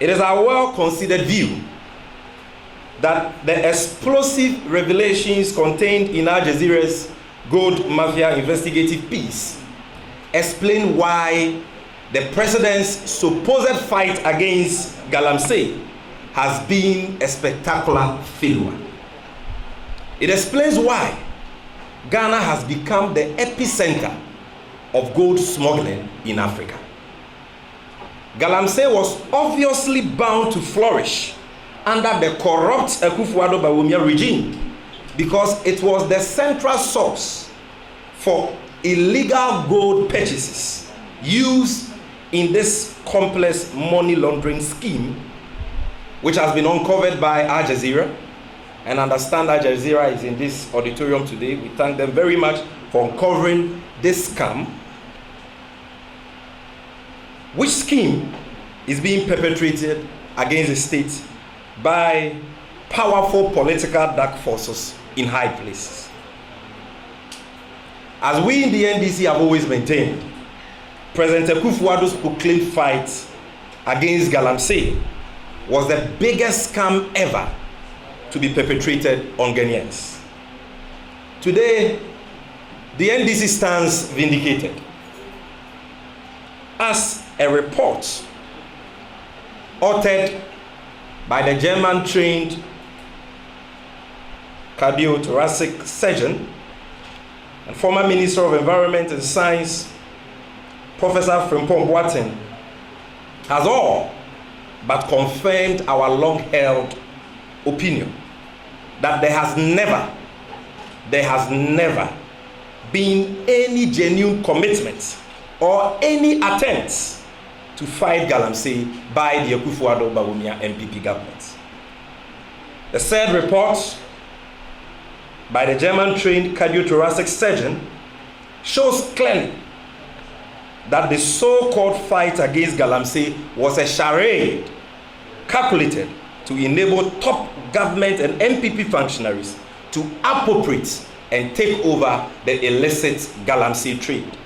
It is our well-considered view that the explosive revelations contained in Al Jazeera's Gold Mafia investigative piece explain why the president's supposed fight against galamsey has been a spectacular failure. It explains why Ghana has become the epicenter of gold smuggling in Africa. Galamsey was obviously bound to flourish under the corrupt Akufo-Addo regime because it was the central source for illegal gold purchases used in this complex money laundering scheme, which has been uncovered by Al Jazeera. And understand Al Jazeera is in this auditorium today. We thank them very much for uncovering this scam. Which scheme is being perpetrated against the state by powerful political dark forces in high places. As we in the NDC have always maintained, President Akufo-Addo's proclaimed fight against galamsey was the biggest scam ever to be perpetrated on Ghanaians. Today, the NDC stands vindicated as a report authored by the German-trained cardiothoracic surgeon and former Minister of Environment and Science, Professor Nkommo Wo Ho, has all but confirmed our long-held opinion that there has never been any genuine commitment or any attempts to fight galamsey by the Akufo-Addo NPP government. The said report by the German-trained cardiothoracic surgeon shows clearly that the so-called fight against galamsey was a charade calculated to enable top government and NPP functionaries to appropriate and take over the illicit galamsey trade.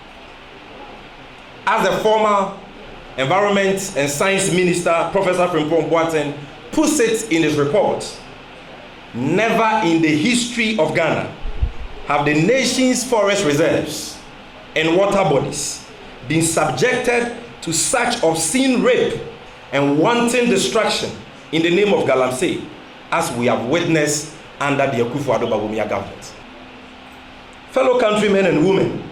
As the former Environment and Science Minister, Professor Nkommo Wo Ho, puts it in his report, never in the history of Ghana have the nation's forest reserves and water bodies been subjected to such obscene rape and wanton destruction in the name of galamsey as we have witnessed under the Akufo-Addo government. Fellow countrymen and women,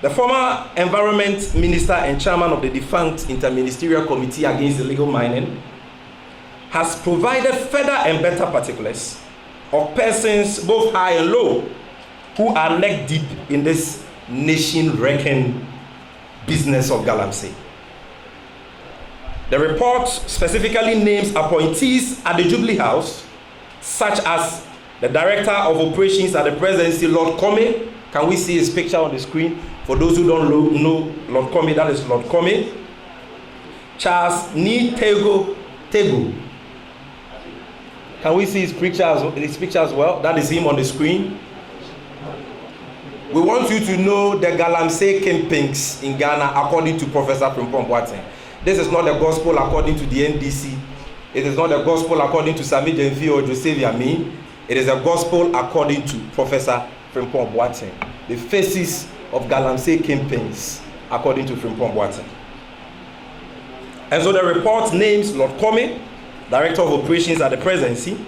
the former Environment Minister and Chairman of the defunct Interministerial Committee Against Illegal Mining has provided further and better particulars of persons both high and low who are neck deep in this nation-wrecking business of galamsey. The report specifically names appointees at the Jubilee House, such as the Director of Operations at the Presidency, Lord Nkommo. Can we see his picture on the screen? For those who don't know Lord Nkommo, that is Lord Nkommo. Charles Ni Tego. Can we see his picture as well? That is him on the screen. We want you to know the galamsey kingpins in Ghana according to Professor Nkommo Wo Ho. This is not the gospel according to the NDC. It is not the gospel according to Sami Jenfi or Joseph Yamin. It is a gospel according to Professor Nkommo Wo Ho. The faces of galamsey campaigns according to Nkommo Wo Ho. And so the report names Lord Nkommo, Director of Operations at the Presidency,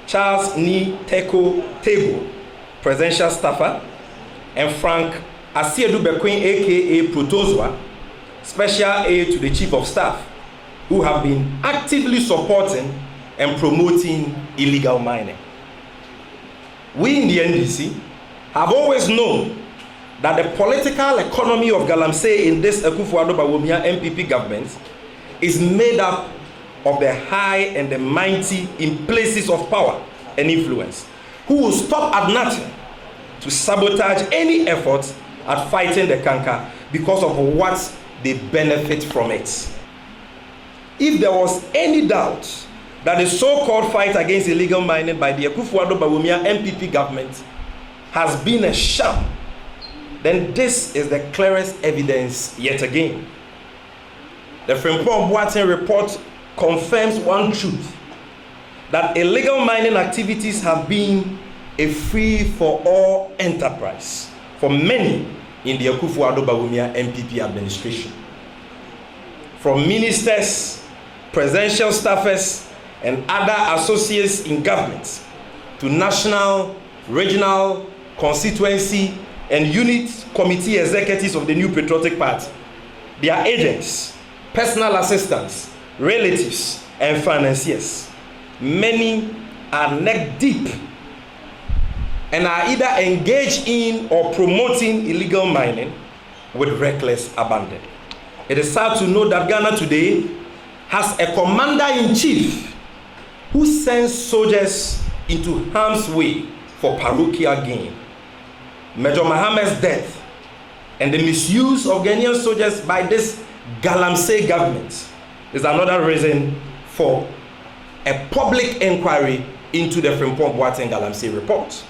Charles Ni Tego, Presidential Staffer, and Frank Asiedu Bekwin, aka Protozwa, Special Aide to the Chief of Staff, who have been actively supporting and promoting illegal mining. We in the NDC have always known that the political economy of galamsey in this Akufo-Addo NPP government is made up of the high and the mighty in places of power and influence, who will stop at nothing to sabotage any effort at fighting the canker because of what they benefit from it. If there was any doubt that the so-called fight against illegal mining by the Akufo-Addo NPP government has been a sham, then this is the clearest evidence yet again. The Frimpong Boateng report confirms one truth, that illegal mining activities have been a free-for-all enterprise for many in the Akufo-Addo Bawumia NPP administration. From ministers, presidential staffers, and other associates in government, to national, regional, constituency, and unit committee executives of the New Patriotic Party, their agents, personal assistants, relatives, and financiers. Many are neck deep and are either engaged in or promoting illegal mining with reckless abandon. It is sad to know that Ghana today has a commander-in-chief who sends soldiers into harm's way for parochial gain. Major Mohammed's death and the misuse of Ghanaian soldiers by this galamsey government is another reason for a public inquiry into the Frimpong Boateng galamsey report.